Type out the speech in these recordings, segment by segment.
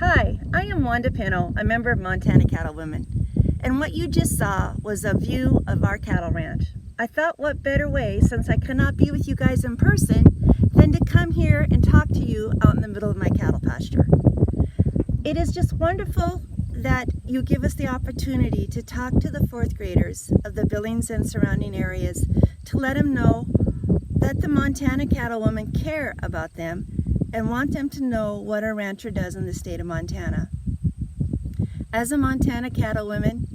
Hi, I am Wanda Pino, a member of Montana Cattlewomen, and what you just saw was a view of our cattle ranch. I thought what better way, since I could not be with you guys in person, than to come here and talk to you out in the middle of my cattle pasture. It is just wonderful that you give us the opportunity to talk to the fourth graders of the Billings and surrounding areas to let them know that the Montana Cattlewomen care about them and want them to know what a rancher does in the state of Montana. As a Montana Cattlewoman,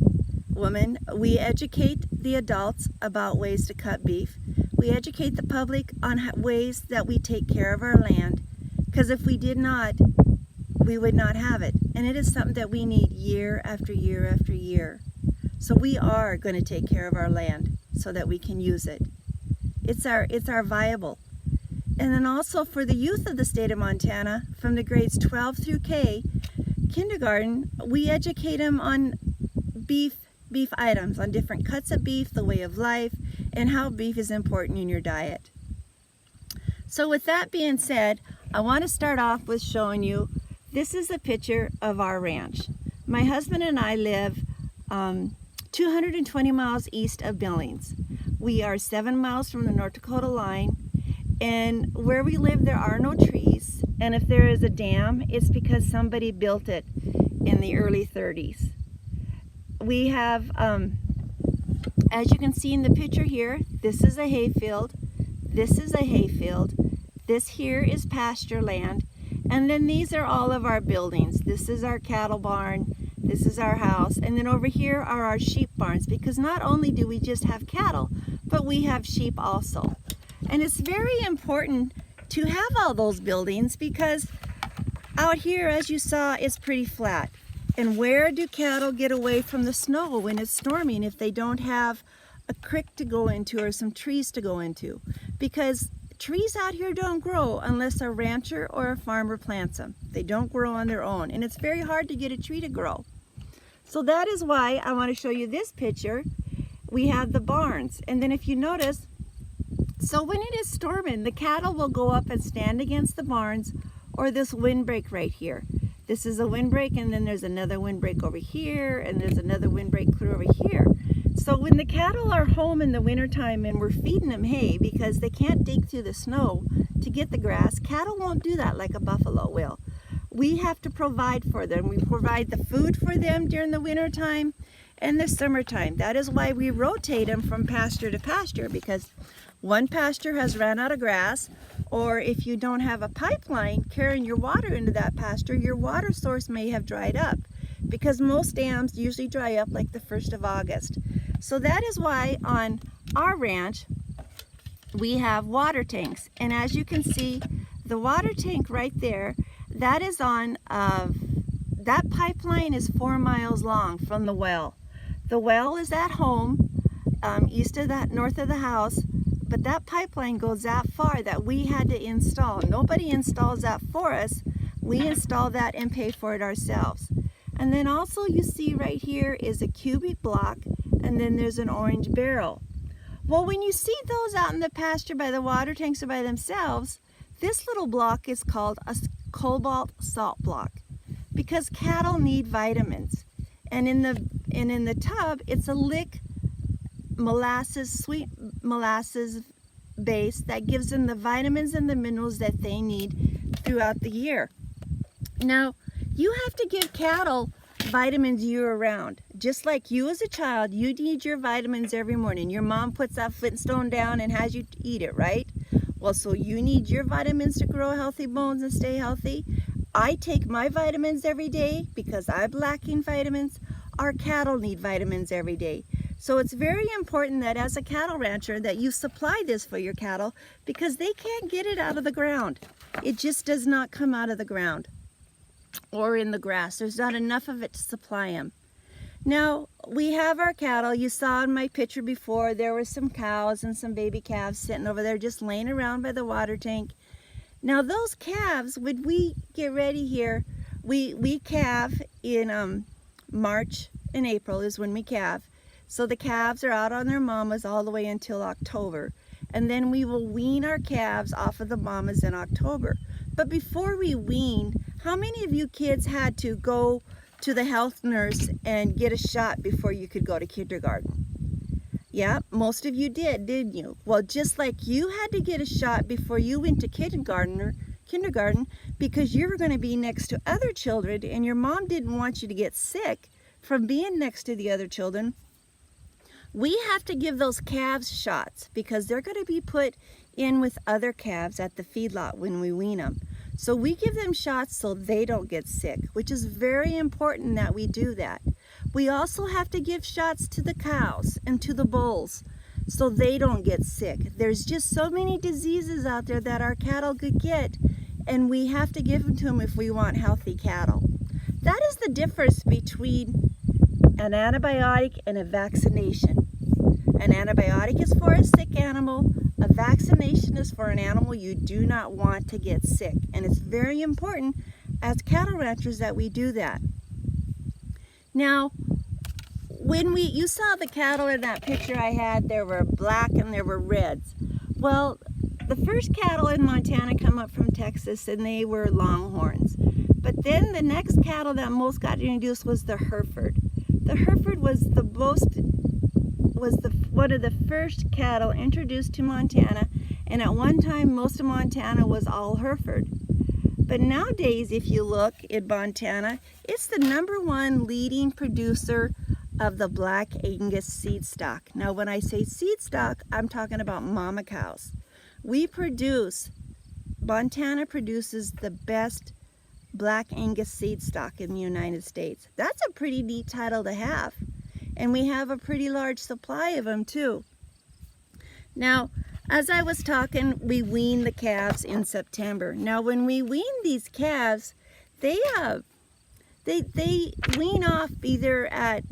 we educate the adults about ways to cut beef. We educate the public on ways that we take care of our land, because if we did not, we would not have it. And it is something that we need year after year after year. So we are going to take care of our land so that we can use it. It's our viable. And then also for the youth of the state of Montana, from the grades 12 through K, kindergarten, we educate them on beef items, on different cuts of beef, the way of life, and how beef is important in your diet. So with that being said, I want to start off with showing you, this is a picture of our ranch. My husband and I live 220 miles east of Billings. We are 7 miles from the North Dakota line. And where we live, there are no trees, and if there is a dam, it's because somebody built it in the early 30s. We have, as you can see in the picture here, this is a hayfield, this is a hayfield, this here is pasture land, and then these are all of our buildings. This is our cattle barn, this is our house, and then over here are our sheep barns, because not only do we just have cattle, but we have sheep also. And it's very important to have all those buildings because out here, as you saw, it's pretty flat. And where do cattle get away from the snow when it's storming if they don't have a creek to go into or some trees to go into? Because trees out here don't grow unless a rancher or a farmer plants them. They don't grow on their own, and it's very hard to get a tree to grow. So that is why I want to show you this picture. We have the barns, and then if you notice, so when it is storming, the cattle will go up and stand against the barns or this windbreak right here. This is a windbreak, and then there's another windbreak over here, and there's another windbreak clear over here. So when the cattle are home in the wintertime and we're feeding them hay because they can't dig through the snow to get the grass, cattle won't do that like a buffalo will. We have to provide for them. We provide the food for them during the wintertime and the summertime. That is why we rotate them from pasture to pasture, because one pasture has ran out of grass, or if you don't have a pipeline carrying your water into that pasture, your water source may have dried up, because most dams usually dry up like the 1st of August. So that is why on our ranch we have water tanks. And as you can see, the water tank right there, that is on, that pipeline is 4 miles long from the well. The well is at home, east of that, north of the house. But that pipeline goes that far that we had to install. Nobody installs that for us. We install that and pay for it ourselves. And then also you see right here is a cubic block, and then there's an orange barrel. Well, when you see those out in the pasture by the water tanks or by themselves, this little block is called a Cobalt salt block, because cattle need vitamins. And in the tub, it's a lick molasses, sweet molasses base that gives them the vitamins and the minerals that they need throughout the year. Now, you have to give cattle vitamins year-round. Just like you as a child, you need your vitamins every morning. Your mom puts that Flintstone down and has you eat it, right? Well, so you need your vitamins to grow healthy bones and stay healthy. I take my vitamins every day because I'm lacking vitamins. Our cattle need vitamins every day. So it's very important that as a cattle rancher that you supply this for your cattle, because they can't get it out of the ground. It just does not come out of the ground or in the grass. There's not enough of it to supply them. Now, we have our cattle. You saw in my picture before, there were some cows and some baby calves sitting over there just laying around by the water tank. Now, those calves, when we get ready here, we calve in March and April is when we calve. So the calves are out on their mamas all the way until October. And then we will wean our calves off of the mamas in October. But before we wean, How many of you kids had to go to the health nurse and get a shot before you could go to kindergarten? Yeah, most of you did, didn't you? Well, just like you had to get a shot before you went to kindergarten because you were going to be next to other children and your mom didn't want you to get sick from being next to the other children. We have to give those calves shots because they're going to be put in with other calves at the feedlot when we wean them. So we give them shots so they don't get sick, which is very important that we do that. We also have to give shots to the cows and to the bulls so they don't get sick. There's just so many diseases out there that our cattle could get, and we have to give them to them if we want healthy cattle. That is the difference between an antibiotic and a vaccination. An antibiotic is for a sick animal. A vaccination is for an animal you do not want to get sick. And it's very important as cattle ranchers that we do that. Now, when you saw the cattle in that picture I had, there were black and there were reds. Well, the first cattle in Montana come up from Texas and they were longhorns. But then the next cattle that most got introduced was the Hereford. The Hereford was one of the first cattle introduced to Montana, and at one time most of Montana was all Hereford. But nowadays, if you look in Montana, it's the #1 leading producer of the Black Angus seed stock. Now when I say seed stock, I'm talking about mama cows. Montana produces the best Black Angus seed stock in the United States. That's a pretty neat title to have. And we have a pretty large supply of them too. Now, as I was talking, we wean the calves in September. Now, when we wean these calves, they wean off either at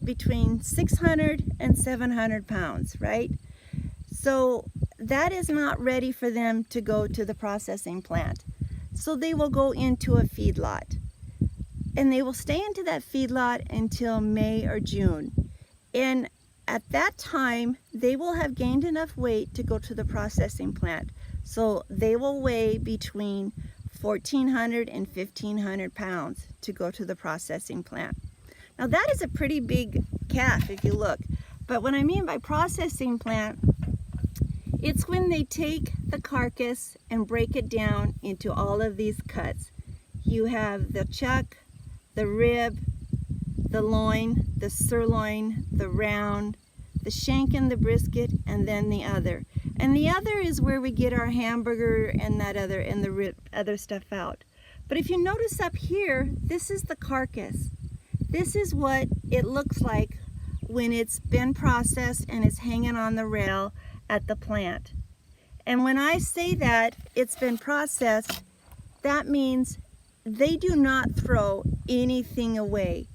between 600 and 700 pounds, right? So that is not ready for them to go to the processing plant. So they will go into a feedlot. And they will stay into that feedlot until May or June. And at that time, they will have gained enough weight to go to the processing plant. So they will weigh between 1,400 and 1,500 pounds to go to the processing plant. Now that is a pretty big calf if you look. But what I mean by processing plant, it's when they take the carcass and break it down into all of these cuts. You have the chuck, the rib, the loin, the sirloin, the round, the shank and the brisket, and then the other. And the other is where we get our hamburger and that other and the other stuff out. But if you notice up here, this is the carcass. This is what it looks like when it's been processed and it's hanging on the rail at the plant. And when I say that it's been processed, that means they do not throw anything away.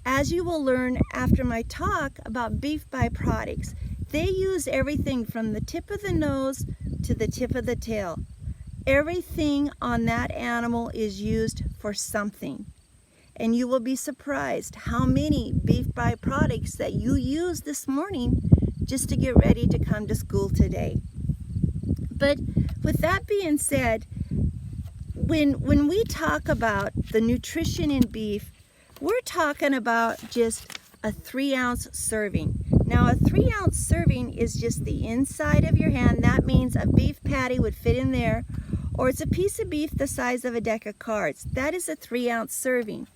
As you will learn after my talk about beef byproducts, they use everything from the tip of the nose to the tip of the tail. Everything on that animal is used for something. And you will be surprised how many beef byproducts that you used this morning just to get ready to come to school today. But with that being said, when we talk about the nutrition in beef, we're talking about just a 3-ounce serving. Now a 3-ounce serving is just the inside of your hand. That means a beef patty would fit in there, or it's a piece of beef the size of a deck of cards. That is a 3-ounce serving.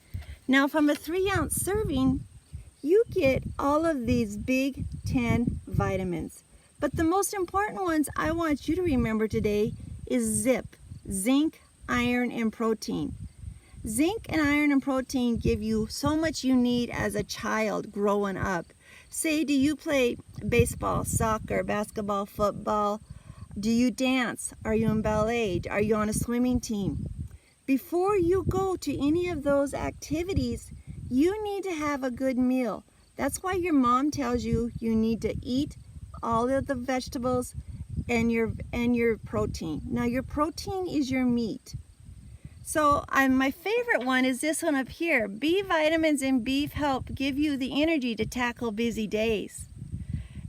Now from a 3-ounce serving, you get all of these big 10 vitamins. But the most important ones I want you to remember today is ZIP, zinc, iron, and protein. Zinc and iron and protein give you so much you need as a child growing up. Say, do you play baseball, soccer, basketball, football? Do you dance? Are you in ballet? Are you on a swimming team? Before you go to any of those activities, you need to have a good meal. That's why your mom tells you you need to eat all of the vegetables and your protein. Now your protein is your meat. So my favorite one is this one up here. B vitamins in beef help give you the energy to tackle busy days.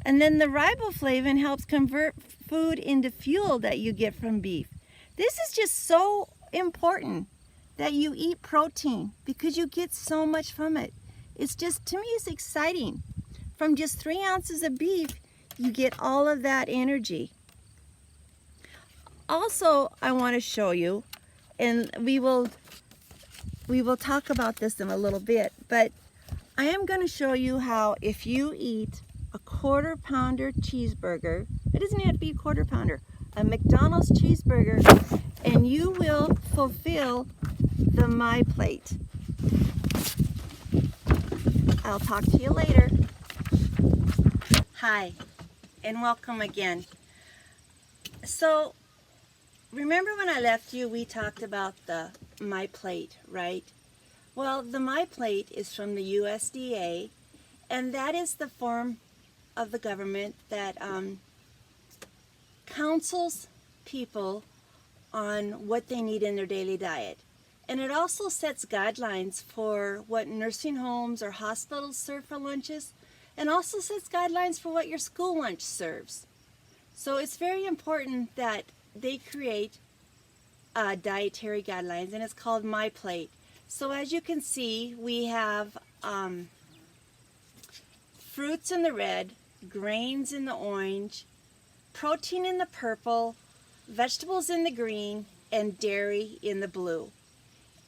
And then the riboflavin helps convert food into fuel that you get from beef. This is just so important. that you eat protein because you get so much from it. It's just, to me, it's exciting. From just 3 ounces of beef, you get all of that energy. Also, I want to show you, and we will talk about this in a little bit, but I am going to show you how if you eat a 1/4 pounder cheeseburger, it doesn't have to be a 1/4 pounder, a McDonald's cheeseburger, and you will fulfill the My Plate. I'll talk to you later. Hi, and welcome again. So, remember when I left you, we talked about the My Plate, right? Well, the My Plate is from the USDA, and that is the form of the government that counsels people on what they need in their daily diet. And it also sets guidelines for what nursing homes or hospitals serve for lunches, and also sets guidelines for what your school lunch serves. So it's very important that they create dietary guidelines, and it's called My Plate. So as you can see, we have fruits in the red, grains in the orange, protein in the purple, vegetables in the green, and dairy in the blue.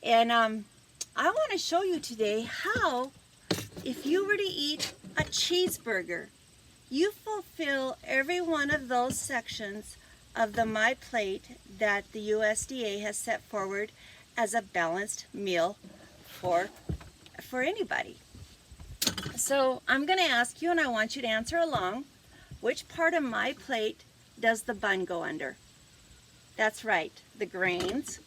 And I want to show you today how, if you were to eat a cheeseburger, you fulfill every one of those sections of the My Plate that the USDA has set forward as a balanced meal for anybody. So I'm going to ask you, and I want you to answer along, which part of My Plate does the bun go under? That's right, the grains.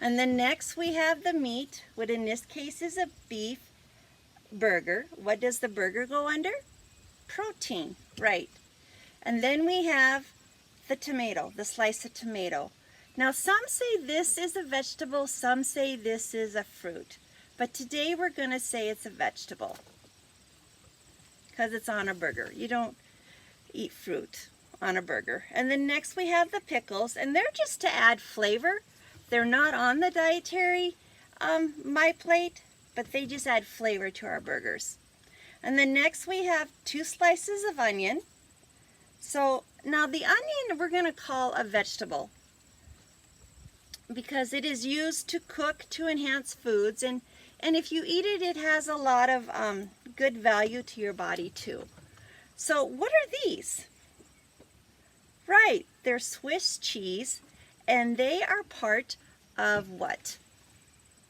And then next we have the meat, what in this case is a beef burger. What does the burger go under? Protein, right. And then we have the tomato, the slice of tomato. Now some say this is a vegetable, some say this is a fruit. But today we're going to say it's a vegetable because it's on a burger. You don't eat fruit on a burger. And then next we have the pickles, and they're just to add flavor. They're not on the dietary My Plate, but they just add flavor to our burgers. And then next we have 2 slices of onion. So now the onion we're going to call a vegetable because it is used to cook to enhance foods, and if you eat it, it has a lot of good value to your body too. So what are these? Right, they're Swiss cheese, and they are part of what?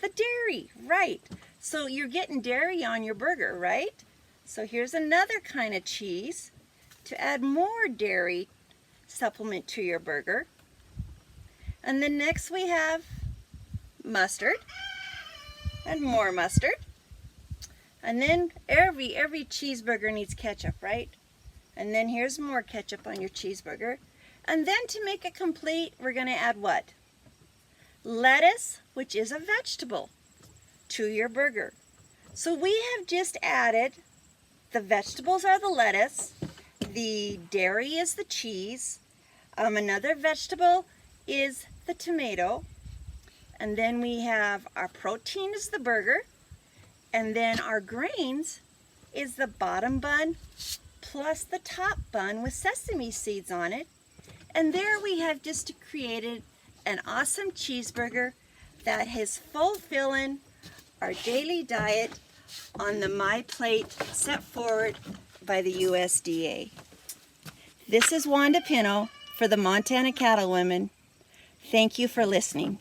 The dairy, right. So you're getting dairy on your burger, right? So here's another kind of cheese to add more dairy supplement to your burger. And then next we have mustard and more mustard. And then every cheeseburger needs ketchup, right? And then here's more ketchup on your cheeseburger. And then to make it complete, we're going to add what? Lettuce, which is a vegetable, to your burger. So we have just added, the vegetables are the lettuce, the dairy is the cheese, another vegetable is the tomato, and then we have our protein is the burger, and then our grains is the bottom bun plus the top bun with sesame seeds on it. And there we have just created an awesome cheeseburger that is fulfilling our daily diet on the My Plate set forward by the USDA. This is Wanda Pino for the Montana Cattlewomen. Thank you for listening.